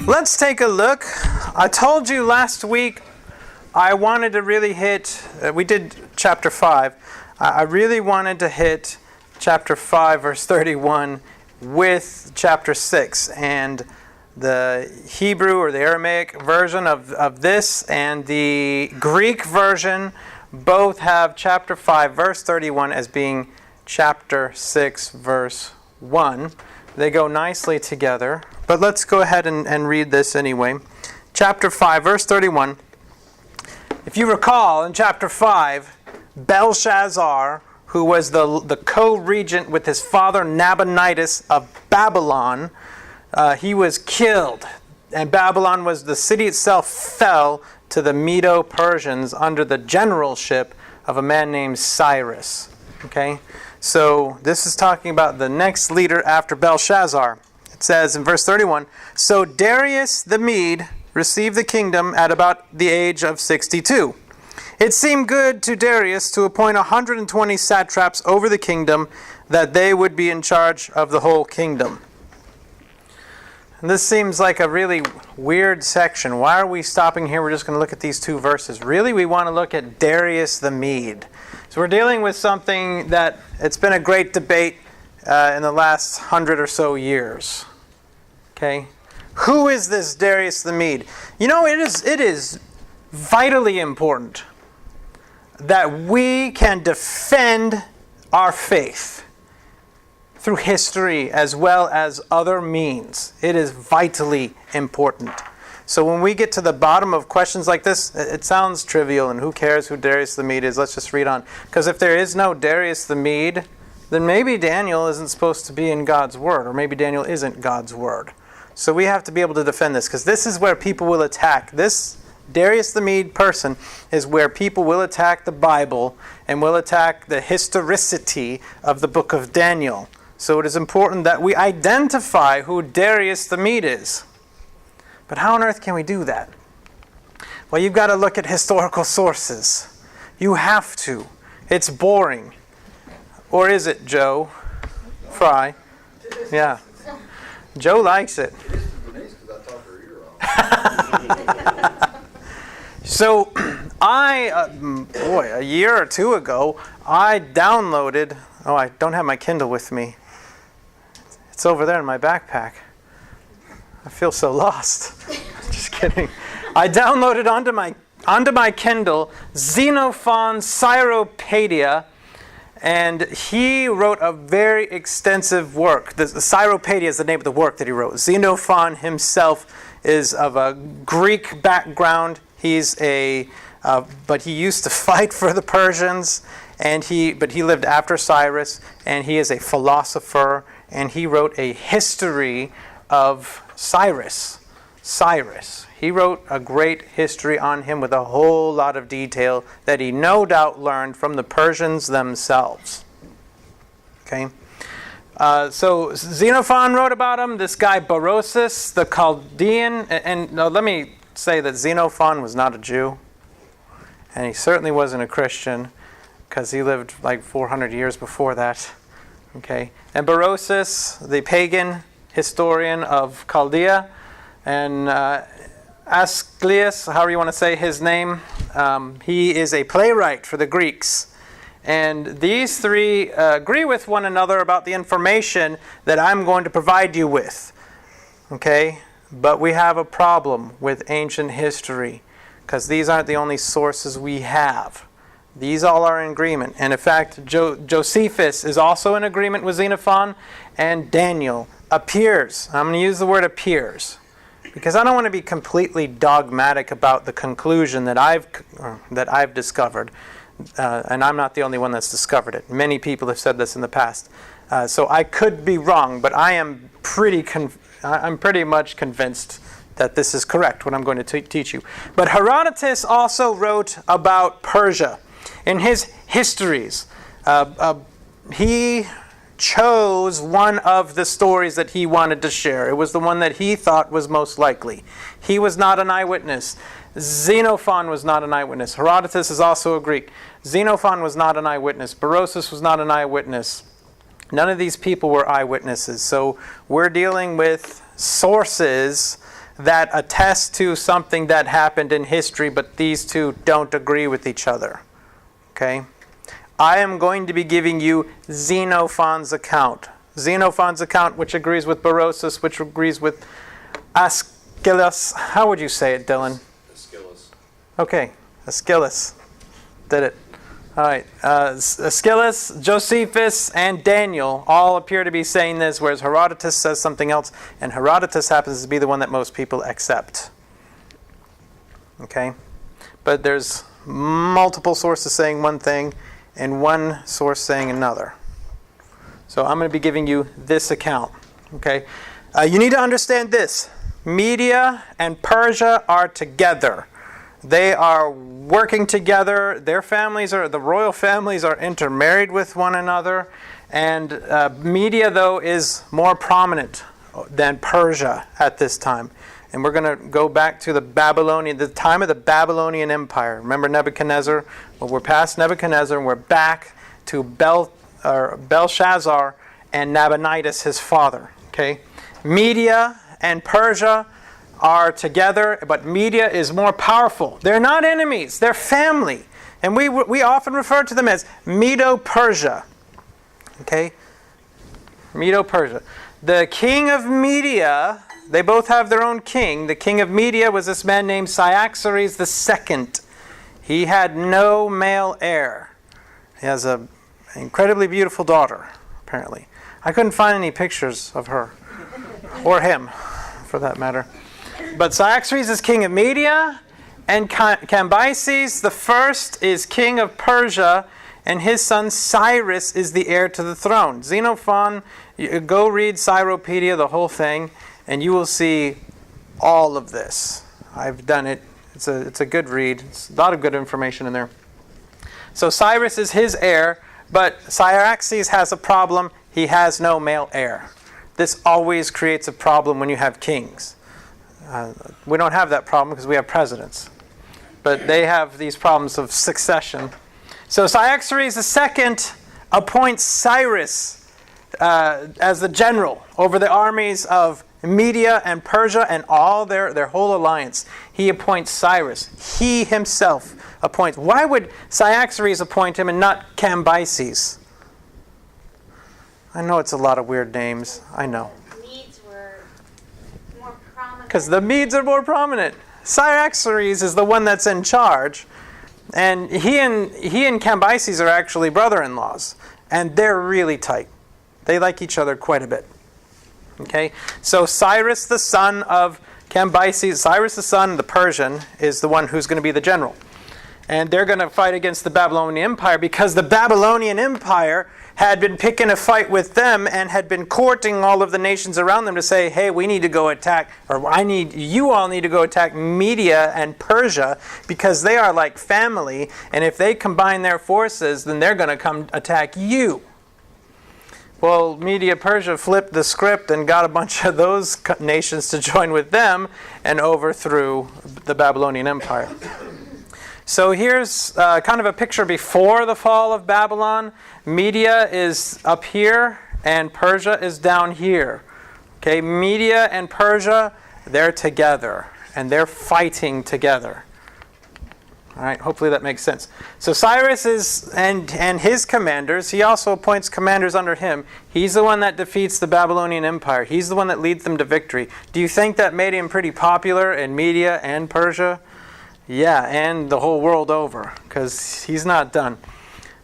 Let's take a look. I told you last week I wanted to really hit, we did chapter 5. I really wanted to hit chapter 5, verse 31 with chapter 6. And the Hebrew or the Aramaic version of this and the Greek version both have chapter 5, verse 31 as being chapter 6, verse 1. They go nicely together. But let's go ahead and read this anyway. Chapter 5, verse 31. If you recall, in chapter 5, Belshazzar, who was the co-regent with his father Nabonidus of Babylon, he was killed. And Babylon was, the city itself fell to the Medo-Persians under the generalship of a man named Cyrus. Okay? So this is talking about the next leader after Belshazzar. It says in verse 31, "So Darius the Mede received the kingdom at about the age of 62. It seemed good to Darius to appoint 120 satraps over the kingdom, that they would be in charge of the whole kingdom." And this seems like a really weird section. Why are we stopping here? We're just going to look at these two verses. Really, we want to look at Darius the Mede. So we're dealing with something that it's been a great debate in the last 100 or so years. Okay? Who is this Darius the Mede? You know, it is vitally important that we can defend our faith through history as well as other means. It is vitally important. So when we get to the bottom of questions like this, it sounds trivial and who cares who Darius the Mede is? Let's just read on. Because if there is no Darius the Mede, then maybe Daniel isn't supposed to be in God's Word, or maybe Daniel isn't God's Word. So we have to be able to defend this, because this is where people will attack. This Darius the Mede person is where people will attack the Bible and will attack the historicity of the book of Daniel. So it is important that we identify who Darius the Mede is. But how on earth can we do that? Well, you've got to look at historical sources. You have to. It's boring. Or is it, Joe? Fry? Yeah. Joe likes it. So, a year or two ago, I downloaded, I don't have my Kindle with me. It's over there in my backpack. I feel so lost. Just kidding. I downloaded onto my Kindle Xenophon's Cyropaedia, and he wrote a very extensive work. The Cyropaedia is the name of the work that he wrote. Xenophon himself is of a Greek background. But he used to fight for the Persians, but he lived after Cyrus, and he is a philosopher, and he wrote a history of Cyrus. He wrote a great history on him with a whole lot of detail that he no doubt learned from the Persians themselves. Okay? So Xenophon wrote about him. This guy Berosus, the Chaldean, and let me say that Xenophon was not a Jew, and he certainly wasn't a Christian, because he lived like 400 years before that. Okay? And Berosus, the pagan historian of Chaldea, and Asclepius, however you want to say his name, he is a playwright for the Greeks. And these three agree with one another about the information that I'm going to provide you with. Okay? But we have a problem with ancient history, because these aren't the only sources we have. These all are in agreement. And in fact, Josephus is also in agreement with Xenophon, and Daniel appears. I'm going to use the word appears, because I don't want to be completely dogmatic about the conclusion that I've discovered. And I'm not the only one that's discovered it. Many people have said this in the past. So I could be wrong, but I am I'm pretty much convinced that this is correct, what I'm going to teach you. But Herodotus also wrote about Persia. In his histories, he chose one of the stories that he wanted to share. It was the one that he thought was most likely. He was not an eyewitness. Xenophon was not an eyewitness. Herodotus is also a Greek. Xenophon was not an eyewitness. Berosus was not an eyewitness. None of these people were eyewitnesses. So we're dealing with sources that attest to something that happened in history, but these two don't agree with each other. Okay? I am going to be giving you Xenophon's account. Xenophon's account, which agrees with Berosus, which agrees with Aeschylus. How would you say it, Dylan? Aeschylus. Okay, Aeschylus. Did it. All right. Aeschylus, Josephus, and Daniel all appear to be saying this, whereas Herodotus says something else, and Herodotus happens to be the one that most people accept. Okay? But there's multiple sources saying one thing, and one source saying another. So I'm going to be giving you this account. Okay? You need to understand this. Media and Persia are together. They are working together. Their families the royal families are intermarried with one another. And Media, though, is more prominent than Persia at this time. And we're going to go back to the time of the Babylonian Empire. Remember Nebuchadnezzar? Well, we're past Nebuchadnezzar and we're back to Belshazzar and Nabonidus, his father. Okay? Media and Persia are together, but Media is more powerful. They're not enemies, they're family. And we often refer to them as Medo-Persia. Okay? Medo-Persia. The king of Media, they both have their own king. The king of Media was this man named Cyaxares II. He had no male heir. He has an incredibly beautiful daughter, apparently. I couldn't find any pictures of her, or him, for that matter. But Cyaxares is king of Media, and Cambyses the first is king of Persia, and his son Cyrus is the heir to the throne. Xenophon, go read Cyropedia, the whole thing, and you will see all of this. I've done it. It's a good read. It's a lot of good information in there. So Cyrus is his heir, but Cyaxares has a problem. He has no male heir. This always creates a problem when you have kings. We don't have that problem because we have presidents. But they have these problems of succession. So Cyaxares II appoints Cyrus as the general over the armies of Media and Persia and all their whole alliance. He appoints Cyrus. He himself appoints. Why would Cyaxares appoint him and not Cambyses? I know it's a lot of weird names. I know. Medes were more prominent. Because the Medes are more prominent. Cyaxares is the one that's in charge. And he and Cambyses are actually brother-in-laws. And they're really tight. They like each other quite a bit. Okay? So Cyrus, the son of Cambyses, Cyrus the son, the Persian, is the one who's going to be the general. And they're going to fight against the Babylonian Empire because the Babylonian Empire had been picking a fight with them and had been courting all of the nations around them to say, hey, we need to go attack, or you all need to go attack Media and Persia because they are like family, and if they combine their forces, then they're going to come attack you. Well, Medo-Persia flipped the script and got a bunch of those nations to join with them and overthrew the Babylonian Empire. So here's kind of a picture before the fall of Babylon. Media is up here and Persia is down here. Okay, Media and Persia, they're together and they're fighting together. All right, hopefully that makes sense. So Cyrus is and his commanders, he also appoints commanders under him. He's the one that defeats the Babylonian Empire. He's the one that leads them to victory. Do you think that made him pretty popular in Media and Persia? Yeah, and the whole world over, because he's not done.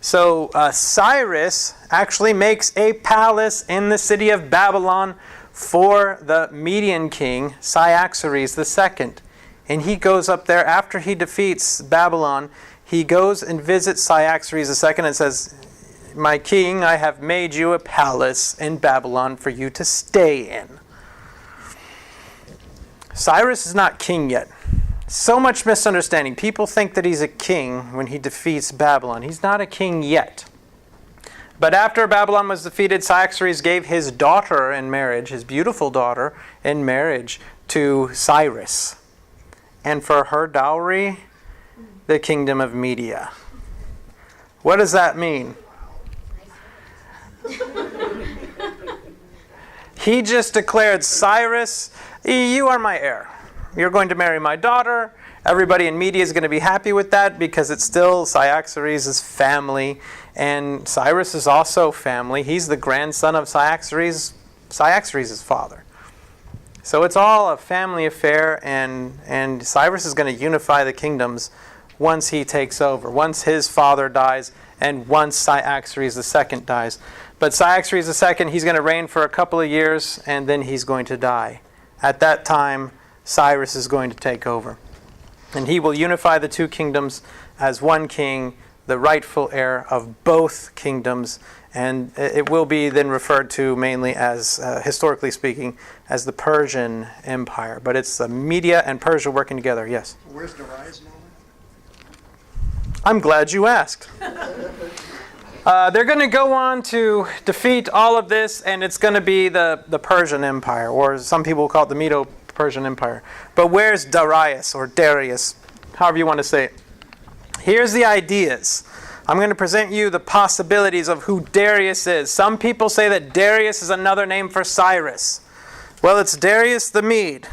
So Cyrus actually makes a palace in the city of Babylon for the Median king, Cyaxares II. And he goes up there after he defeats Babylon. He goes and visits Cyaxares II and says, my king, I have made you a palace in Babylon for you to stay in. Cyrus is not king yet. So much misunderstanding. People think that he's a king when he defeats Babylon. He's not a king yet. But after Babylon was defeated, Cyaxares gave his daughter in marriage, his beautiful daughter in marriage, to Cyrus. And for her dowry, the kingdom of Media. What does that mean? He just declared, Cyrus, you are my heir. you're going to marry my daughter. Everybody in Media is going to be happy with that because it's still Cyaxares' family. And Cyrus is also family. He's the grandson of Cyaxares' father. So it's all a family affair, and Cyrus is going to unify the kingdoms once he takes over, once his father dies, and once Cyaxares II dies. But Cyaxares II, he's going to reign for a couple of years, and then he's going to die. At that time, Cyrus is going to take over. And he will unify the two kingdoms as one king, the rightful heir of both kingdoms. And it will be then referred to mainly as, historically speaking, as the Persian Empire. But it's Media and Persia working together, yes. Where's Darius now? I'm glad you asked. They're going to go on to defeat all of this, and it's going to be the Persian Empire, or some people call it the Medo-Persian Empire. But where's Darius, or Darius, however you want to say it? Here's the ideas. I'm going to present you the possibilities of who Darius is. Some people say that Darius is another name for Cyrus. Well, it's Darius the Mede.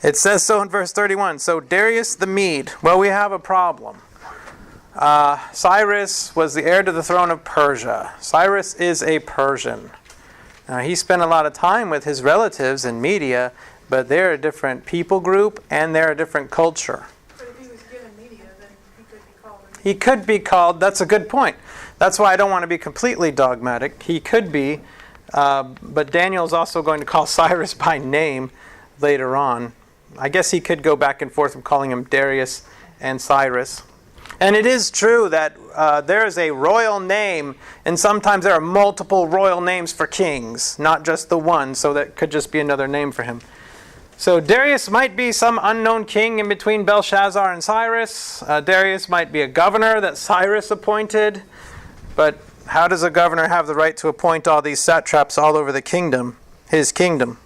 It says so in verse 31. So Darius the Mede. Well, we have a problem. Cyrus was the heir to the throne of Persia. Cyrus is a Persian. Now, he spent a lot of time with his relatives in Media, but they're a different people group and they're a different culture. But if he was given Media, then he could be called. He could be called, that's a good point. That's why I don't want to be completely dogmatic. He could be, but Daniel is also going to call Cyrus by name later on. I guess he could go back and forth from calling him Darius and Cyrus. And it is true that there is a royal name, and sometimes there are multiple royal names for kings, not just the one, so that could just be another name for him. So Darius might be some unknown king in between Belshazzar and Cyrus. Darius might be a governor that Cyrus appointed. But how does a governor have the right to appoint all these satraps all over the kingdom, his kingdom?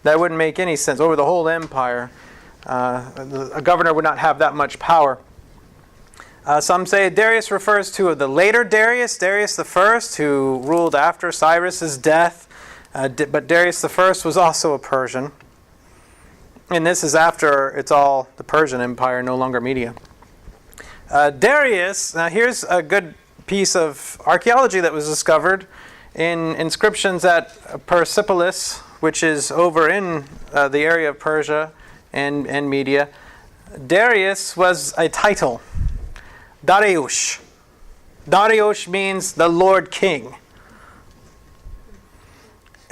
That wouldn't make any sense. Over the whole empire, a governor would not have that much power. Some say Darius refers to the later Darius, Darius I, who ruled after Cyrus's death. But Darius I was also a Persian. And this is after it's all the Persian Empire, no longer Media. Darius, now here's a good piece of archaeology that was discovered in inscriptions at Persepolis, which is over in the area of Persia and Media. Darius was a title. Darius. Darius means the Lord King.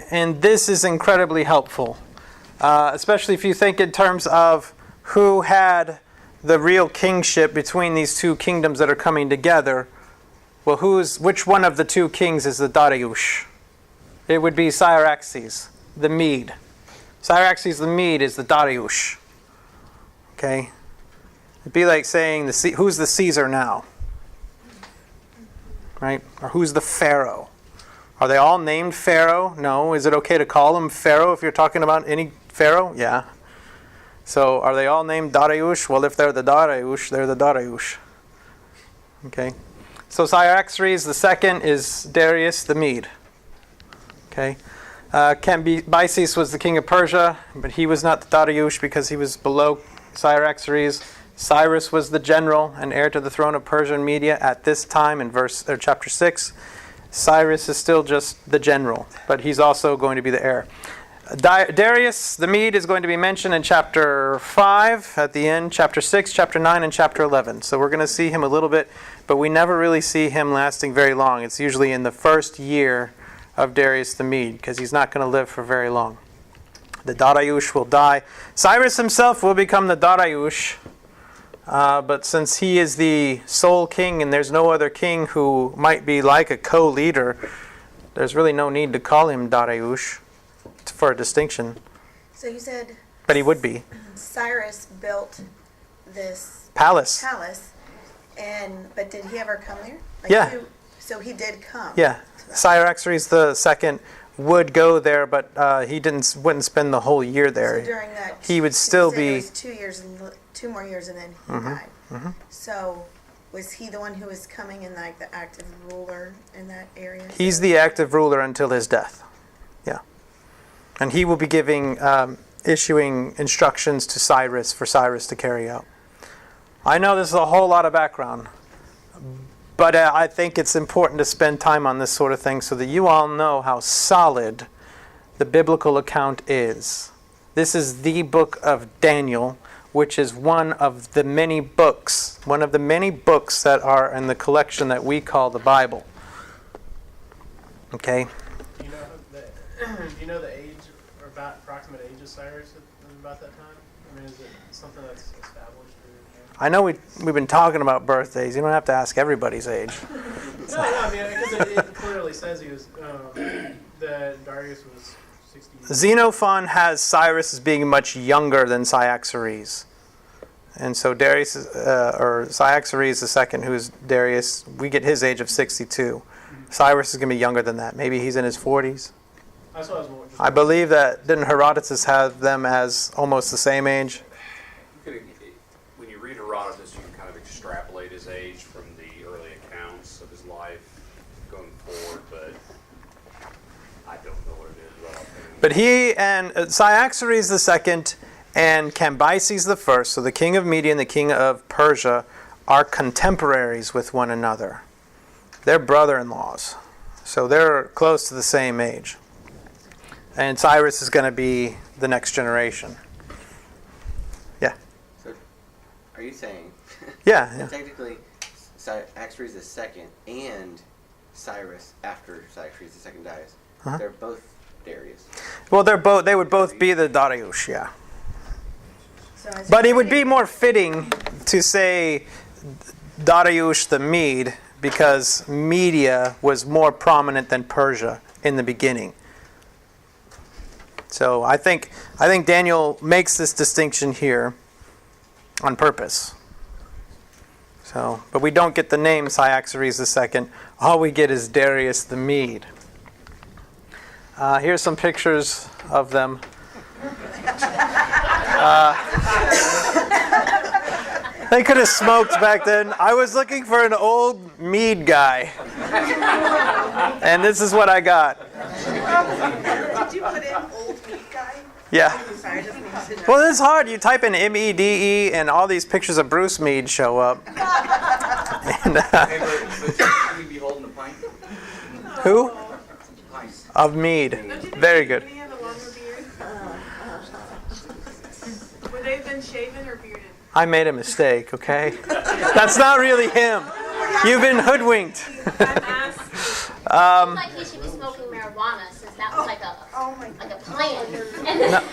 And this is incredibly helpful, especially if you think in terms of who had the real kingship between these two kingdoms that are coming together. Well, which one of the two kings is the Darius? It would be Cyaxares the Mede. Cyaxares the Mede is the Darius. Okay? It'd be like saying, who's the Caesar now? Right? Or who's the Pharaoh? Are they all named Pharaoh? No. Is it okay to call them Pharaoh if you're talking about any Pharaoh? Yeah. So are they all named Darius? Well, if they're the Darius, they're the Darius. Okay. So Cyaxares II is Darius the Mede. Okay. Cambyses was the king of Persia, but he was not the Darius because he was below Cyaxares. Cyrus was the general and heir to the throne of Persia and Media at this time in chapter 6. Cyrus is still just the general, but he's also going to be the heir. Darius the Mede is going to be mentioned in chapter 5 at the end, chapter 6, chapter 9, and chapter 11. So we're going to see him a little bit, but we never really see him lasting very long. It's usually in the first year of Darius the Mede, because he's not going to live for very long. The Darius will die. Cyrus himself will become the Darius, but since he is the sole king and there's no other king who might be like a co-leader, there's really no need to call him Darius for a distinction. So you said... But he would be. Cyrus built this palace, but did he ever come there? Yeah. So he did come. Yeah. Cyaxares II would go there, but he wouldn't spend the whole year there. So during that, he would still be... It was 2 years, 2 more years, and then he died. Mm-hmm. So was he the one who was coming in, like the active ruler in that area? He's the active ruler until his death. Yeah. And he will be giving issuing instructions to Cyrus for Cyrus to carry out. I know this is a whole lot of background, but I think it's important to spend time on this sort of thing so that you all know how solid the biblical account is. This is the book of Daniel, which is one of the many books that are in the collection that we call the Bible. Okay? Do you know the age or approximate age of Cyrus at about that time? I mean, is it something that's established? I know we've been talking about birthdays. You don't have to ask everybody's age. No, I mean, because it clearly says he was that Darius was 60. Xenophon has Cyrus as being much younger than Cyaxares. And so Darius, or Cyaxares II, who's Darius, we get his age of 62. Cyrus is going to be younger than that. Maybe he's in his 40s. That's what I was more just I believe that, didn't Herodotus have them as almost the same age? When you read Herodotus, you can kind of extrapolate his age from the early accounts of his life going forward, but I don't know what it is right offhand. But he and Cyaxares II and Cambyses I, so the king of Media and the king of Persia, are contemporaries with one another. They're brother-in-laws. So they're close to the same age. And Cyrus is going to be the next generation. Yeah. So, are you saying Yeah. that technically Cyaxares II and Cyrus, after Cyaxares II dies, they're both Darius? Well, they would both be the Darius, yeah. So as But you it would read be more fitting to say Darius the Mede, because Media was more prominent than Persia in the beginning. So I think Daniel makes this distinction here on purpose. So, but we don't get the name Cyaxares II. All we get is Darius the Mede. Here's some pictures of them. They could have smoked back then. I was looking for an old Mede guy. And this is what I got. Did you put in old meat guy? Yeah. Sorry, I just mixed it up. Well, it's hard. You type in MEDE and all these pictures of Bruce Meade show up. And, Hey, but should we be holding the pint? who? Pint. Of Meade. Very good. Did he have a longer beard? Would they have been shaven or bearded? I made a mistake, okay? That's not really him. You've been hoodwinked. I'm asking. Seems like he should be smoking marijuana since that was like a plan. And then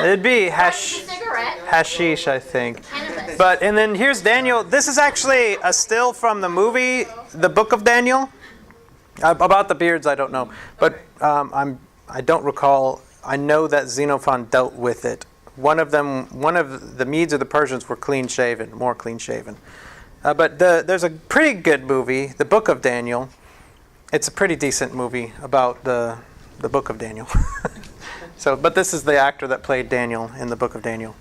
It'd be a cigarette. hashish, I think. Cannabis. And then here's Daniel. This is actually a still from the movie, The Book of Daniel. About the beards, I don't know. But I don't recall. I know that Xenophon dealt with it. One of the Medes or the Persians were clean-shaven, more clean-shaven. But there's a pretty good movie, The Book of Daniel. It's a pretty decent movie about the Book of Daniel. But this is the actor that played Daniel in the Book of Daniel.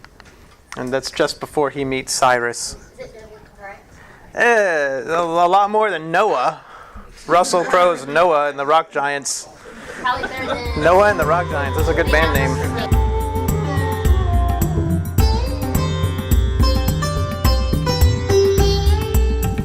And that's just before he meets Cyrus. Is it correct? A lot more than Noah. Russell Crowe's Noah and the Rock Giants. Probably better than Noah and the Rock Giants. That's a good band name.